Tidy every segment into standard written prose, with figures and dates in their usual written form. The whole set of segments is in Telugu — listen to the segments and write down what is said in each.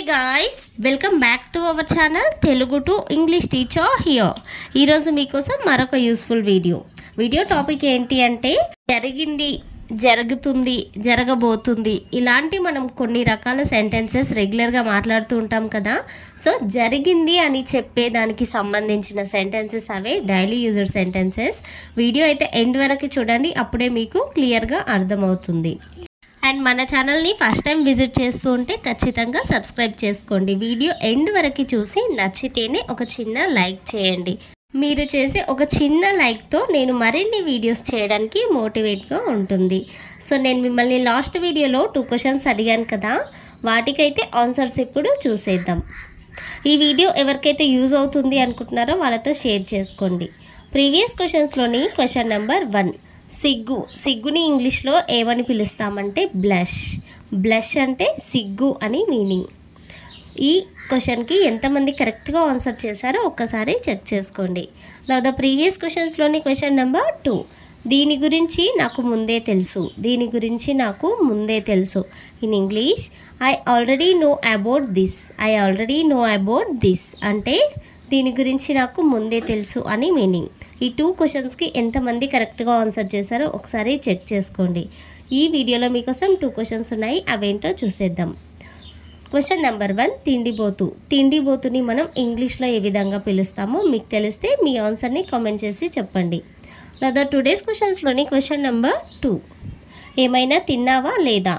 guys, welcome back to our channel Telugu to English teacher here. ఈ రోజు మీకోసం మరొక యూస్ఫుల్ వీడియో టాపిక్ ఏంటి అంటే జరిగింది, జరుగుతుంది, జరగబోతుంది ఇలాంటి మనం కొన్ని రకాల సెంటెన్సెస్ రెగ్యులర్ గా మాట్లాడుతూ ఉంటాం కదా. సో జరిగింది అని చెప్పే దానికి సంబంధించిన సెంటెన్సెస్ అవే డైలీ యూజర్ సెంటెన్సెస్. వీడియో అయితే ఎండ్ వరకు చూడండి, అప్పుడే మీకు క్లియర్ గా అర్థమవుతుంది. అండ్ మన ఛానల్ని ఫస్ట్ టైం విజిట్ చేస్తూ ఉంటే ఖచ్చితంగా సబ్స్క్రైబ్ చేసుకోండి. వీడియో ఎండ్ వరకు చూసి నచ్చితేనే ఒక చిన్న లైక్ చేయండి. మీరు చేసే ఒక చిన్న లైక్తో నేను మరిన్ని వీడియోస్ చేయడానికి మోటివేట్గా ఉంటుంది. సో నేను మిమ్మల్ని లాస్ట్ వీడియోలో 2 క్వశ్చన్స్ అడిగాను కదా, వాటికైతే ఆన్సర్స్ ఇప్పుడు చూసేద్దాం. ఈ వీడియో ఎవరికైతే యూజ్ అవుతుంది అనుకుంటున్నారో వాళ్ళతో షేర్ చేసుకోండి. ప్రీవియస్ క్వశ్చన్స్లోని క్వశ్చన్ నెంబర్ 1, సిగ్గుని ఇంగ్లీష్లో ఏమని పిలుస్తామంటే బ్లష్ అంటే సిగ్గు అని మీనింగ్. ఈ క్వశ్చన్కి ఎంతమంది కరెక్ట్గా ఆన్సర్ చేశారో ఒక్కసారి చెక్ చేసుకోండి. నౌ ద ప్రీవియస్ క్వశ్చన్స్లోని క్వశ్చన్ నెంబర్ 2, దీని గురించి నాకు ముందే తెలుసు. In English I already know about this అంటే దీని గురించి నాకు ముందే తెలుసు అని మీనింగ్. ఈ 2 క్వశ్చన్స్కి ఎంతమంది కరెక్ట్గా ఆన్సర్ చేశారో ఒకసారి చెక్ చేసుకోండి. ఈ వీడియోలో మీకోసం 2 క్వశ్చన్స్ ఉన్నాయి, అవేంటో చూసేద్దాం. క్వశ్చన్ నెంబర్ 1, తిండిబోతుని మనం ఇంగ్లీష్లో ఏ విధంగా పిలుస్తామో మీకు తెలిస్తే మీ ఆన్సర్ని కామెంట్ చేసి చెప్పండి. నా ద టుడేస్ క్వశ్చన్స్లోని క్వశ్చన్ నెంబర్ 2, ఏమైనా తిన్నావా లేదా,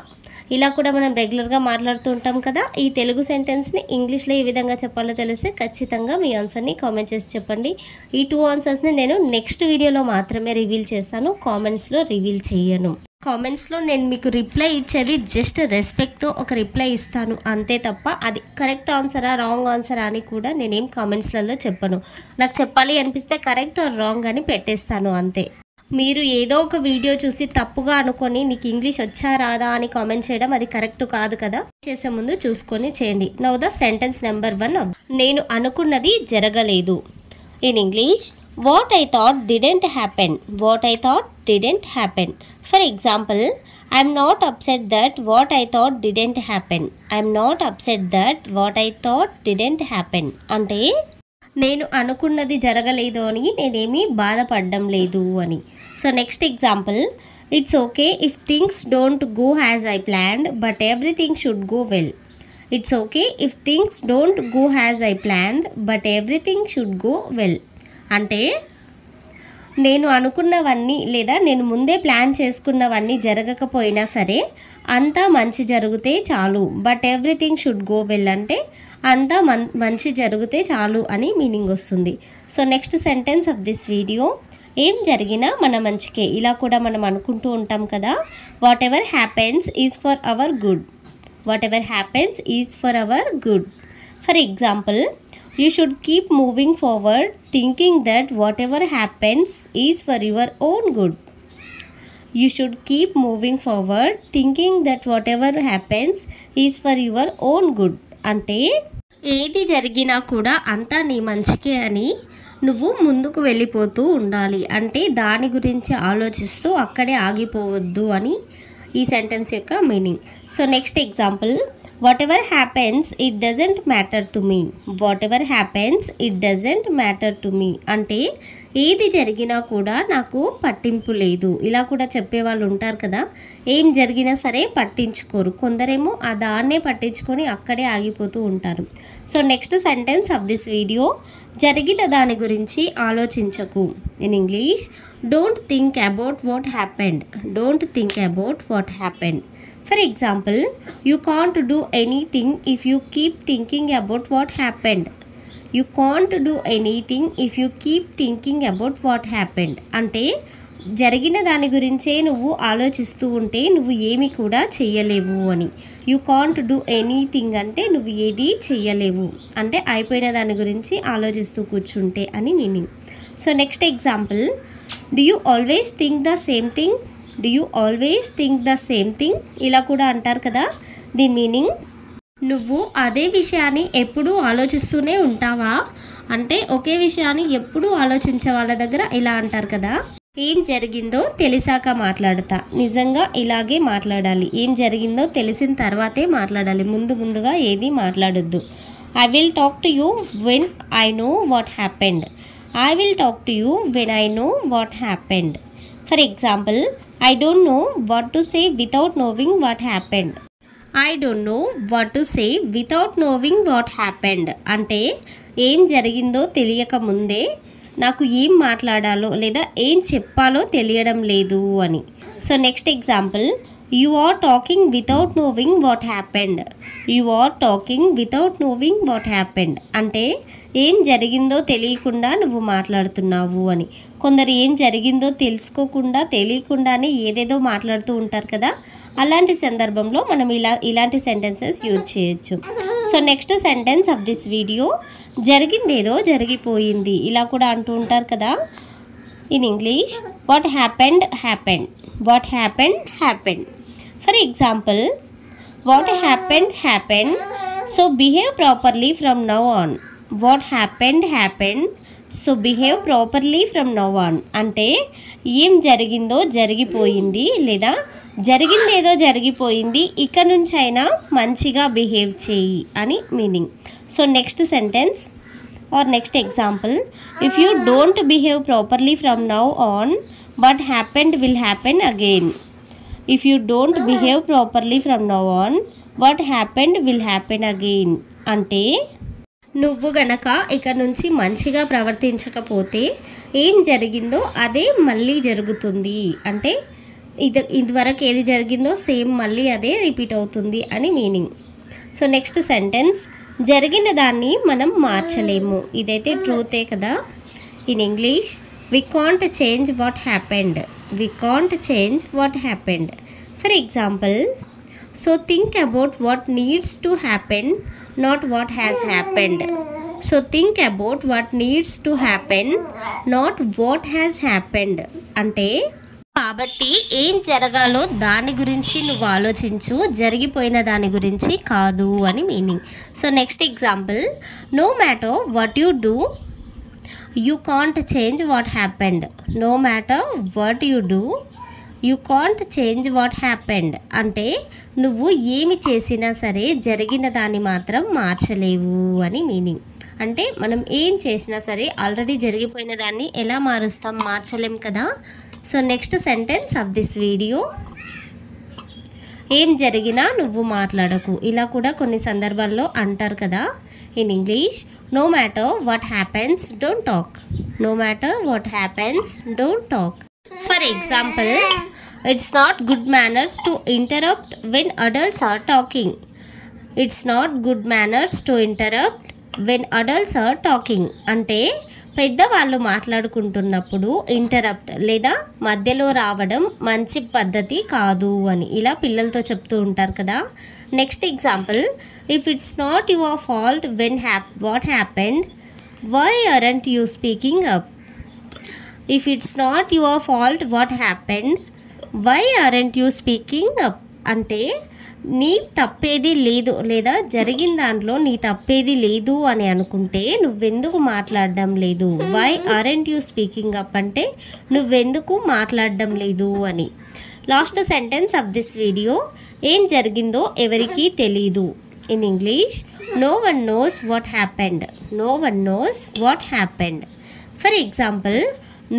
ఇలా కూడా మనం రెగ్యులర్గా మాట్లాడుతూ ఉంటాం కదా. ఈ తెలుగు సెంటెన్స్ని ఇంగ్లీష్లో ఏ విధంగా చెప్పాలో తెలిస్తే ఖచ్చితంగా మీ ఆన్సర్ని కామెంట్ చేసి చెప్పండి. ఈ 2 ఆన్సర్స్ని నేను నెక్స్ట్ వీడియోలో మాత్రమే రివీల్ చేస్తాను, కామెంట్స్లో రివీల్ చేయను. కామెంట్స్లో నేను మీకు రిప్లై ఇచ్చేది జస్ట్ రెస్పెక్ట్తో ఒక రిప్లై ఇస్తాను అంతే తప్ప అది కరెక్ట్ ఆన్సరా రాంగ్ ఆన్సరా అని కూడా నేనేం కామెంట్స్లలో చెప్పను. నాకు చెప్పాలి అనిపిస్తే కరెక్ట్ ఆర్ రాంగ్ అని పెట్టేస్తాను అంతే. మీరు ఏదో ఒక వీడియో చూసి తప్పుగా అనుకొని నీకు ఇంగ్లీష్ వచ్చా రాదా అని కామెంట్ చేయడం అది కరెక్ట్ కాదు కదా. చేసే ముందు చూసుకొని చేయండి. నౌ ద సెంటెన్స్ నెంబర్ 1, నేను అనుకున్నది జరగలేదు. In English what I thought didn't happen. For example, I'm not upset that what I thought didn't happen అంటే నేను అనుకున్నది జరగలేదు అని నేనేమీ బాధపడడం లేదు అని. So next example, it's okay if things don't go as I planned but everything should go well. అంటే నేను అనుకున్నవన్నీ లేదా నేను ముందే ప్లాన్ చేసుకున్నవన్నీ జరగకపోయినా సరే అంతా మంచి జరిగితే చాలు. But everything should go well అంటే అంతా మంచి జరిగితే చాలు అని మీనింగ్ వస్తుంది. So next sentence of this video, ఏం జరిగినా మన మంచికే, ఇలా కూడా మనం అనుకుంటూ ఉంటాం కదా. What ever happens is for hour good. For example, you should keep moving forward thinking that whatever happens is for your own good. అంటే ఏది జరిగినా కూడా అంతా నీ మంచికే అని నువ్వు ముందుకు వెళ్ళిపోతూ ఉండాలి. అంటే దాని గురించి ఆలోచిస్తూ అక్కడే ఆగిపోవద్దు అని ఈ సెంటెన్స్ యొక్క meaning. So next example, whatever happens it doesn't matter to me అంటే ఏది జరిగినా కూడా నాకు పట్టింపు లేదు. ఇలా కూడా చెప్పేవాళ్ళు ఉంటారు కదా, ఏం జరిగినా సరే పట్టించుకోరు. కొందరేమో ఆ దాన్నే పట్టించుకొని అక్కడే ఆగిపోతూ ఉంటారు. So next sentence of this video, జరిగిన దాని గురించి ఆలోచించకు. In English don't think about what happened. For example, you can't do anything if you keep thinking about what happened. అంటే జరిగిన దాని గురించే నువ్వు ఆలోచిస్తూ ఉంటే నువ్వు ఏమి కూడా చెయ్యలేవు అని. యూ కాంట్ డూ ఎనీథింగ్ అంటే నువ్వు ఏది చెయ్యలేవు అంటే అయిపోయిన దాని గురించి ఆలోచిస్తూ కూర్చుంటే అని meaning. So next example, do you always think the same thing ఇలా కూడా అంటారు కదా. దీని మీనింగ్, నువ్వు అదే విషయాన్ని ఎప్పుడూ ఆలోచిస్తూనే ఉంటావా అంటే ఒకే విషయాన్ని ఎప్పుడూ ఆలోచించే వాళ్ళ దగ్గర ఇలా అంటారు కదా. ఏం జరిగిందో తెలిసాక మాట్లాడతా. నిజంగా ఇలాగే మాట్లాడాలి. ఏం జరిగిందో తెలిసిన తర్వాతే మాట్లాడాలి. ముందుగా ఏది మాట్లాడొద్దు. I will talk to you when I know what happened. I will talk to you when I know what happened. For example, I don't know what to say without knowing what happened. I don't know what to say without knowing what happened అంటే ఏం జరిగిందో తెలియక ముందే నాకు ఏం మాట్లాడాలో లేదా ఏం చెప్పాలో తెలియడం లేదు అని. So next example, you are talking without knowing what happened. You are talking without knowing what happened అంటే ఏం జరిగిందో తెలియకుండా నువ్వు మాట్లాడుతున్నావు అని. కొందరు ఏం జరిగిందో తెలుసుకోకుండా తెలియకుండానే ఏదేదో మాట్లాడుతూ ఉంటారు కదా, అలాంటి సందర్భంలో మనం ఇలాంటి సెంటెన్సెస్ యూజ్ చేయొచ్చు. So next sentence of this video, జరిగిందేదో జరిగిపోయింది ఇలా కూడా అంటూ ఉంటారు కదా. In English, what happened happened. What happened happened. For example, what happened happened, so behave properly from now on. What happened happened, so behave properly from now on అంటే ఏం జరిగిందో జరిగిపోయింది లేదా జరిగిందేదో జరిగిపోయింది, ఇక నుంచి అయినా మంచిగా బిహేవ్ చేయి అని meaning. So next sentence or next example, if you don't behave properly from now on what happened will happen again. If you don't behave properly from now on what happened will happen again అంటే నువ్వు గనక ఇక నుంచి మంచిగా ప్రవర్తించకపోతే ఏం జరిగిందో అదే మళ్ళీ జరుగుతుంది అంటే ఇదివరకు ఏది జరిగిందో సేమ్ మళ్ళీ అదే రిపీట్ అవుతుంది అని మీనింగ్. సో నెక్స్ట్ సెంటెన్స్, జరిగిన దాన్ని మనం మార్చలేము. ఇదైతే ట్రూతే కదా. In English, we can't change what happened. We can't change what happened. For example, so think about what needs to happen, not what has happened. So think about what needs to happen, not what has happened అంటే కాబట్టి ఏం జరగాలో దాని గురించి నువ్వు ఆలోచించు, జరిగిపోయిన దాని గురించి కాదు అని meaning. So next example, no matter what you do you can't change what happened. No matter what you do you can't change what happened అంటే నువ్వు ఏమి చేసినా సరే జరిగిన దాన్ని మాత్రం మార్చలేవు అని మీనింగ్. అంటే మనం ఏం చేసినా సరే ఆల్రెడీ జరిగిపోయిన దాన్ని ఎలా మారుస్తాం, మార్చలేం కదా. So next sentence of this video, ఏం జరిగినా నువ్వు మాట్లాడకు ఇలా కూడా కొన్ని సందర్భాల్లో అంటారు కదా. In English, no matter what happens don't talk. No matter what happens don't talk. For example, it's not good manners to interrupt when adults are talking. It's not good manners to interrupt when adults are talking అంటే పెద్దవాళ్ళు మాట్లాడుకుంటున్నప్పుడు ఇంటరప్ట్ లేదా మధ్యలో రావడం మంచి పద్ధతి కాదు అని ఇలా పిల్లలతో చెప్తూ ఉంటారు కదా. Next example, if it's not your fault when what happened, why aren't you speaking up. If it's not your fault what happened, why aren't you speaking up అంటే నీ తప్పేది లేదు లేదా జరిగిన దాంట్లో నీ తప్పేది లేదు అని అనుకుంటే నువ్వెందుకు మాట్లాడడం లేదు. Why aren't you speaking up అంటే నువ్వెందుకు మాట్లాడడం లేదు అని. Last sentence of this video, ఏం జరిగిందో ఎవరికీ తెలీదు. In English, no one knows what happened. No one knows what happened. For example,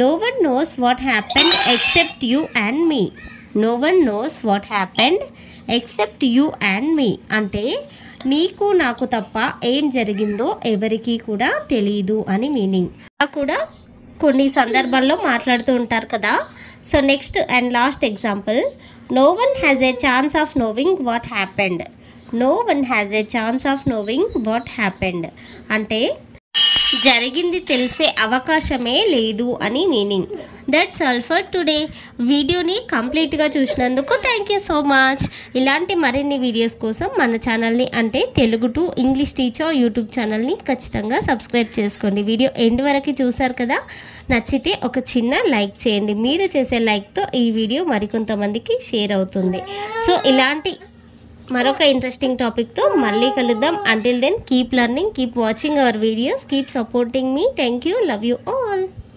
no one knows what happened except you and me. No one knows what happened except you and me అంటే నీకు నాకు తప్ప ఏం జరిగిందో ఎవరికీ కూడా తెలీదు అని మీనింగ్. కూడా కొన్ని సందర్భాల్లో మాట్లాడుతూ ఉంటారు కదా. So next and last example, no one has a chance of knowing what happened. No one has a chance of knowing what happened అంటే జరిగింది తెలిసే అవకాశమే లేదు అని meaning. That's all for today. వీడియోని కంప్లీట్గా చూసినందుకు థ్యాంక్ యూ సో మచ్. ఇలాంటి మరిన్ని వీడియోస్ కోసం మన ఛానల్ని అంటే Telugu to English teacher YouTube ఛానల్ని ఖచ్చితంగా సబ్స్క్రైబ్ చేసుకోండి. వీడియో ఎండ్ వరకు చూసారు కదా, నచ్చితే ఒక చిన్న లైక్ చేయండి. మీరు చేసే లైక్తో ఈ వీడియో మరికొంతమందికి షేర్ అవుతుంది. సో ఇలాంటి మరొక ఇంట్రెస్టింగ్ టాపిక్తో మళ్ళీ కలుద్దాం. Until then keep learning, keep watching our videos, keep supporting me. Thank you, love you all.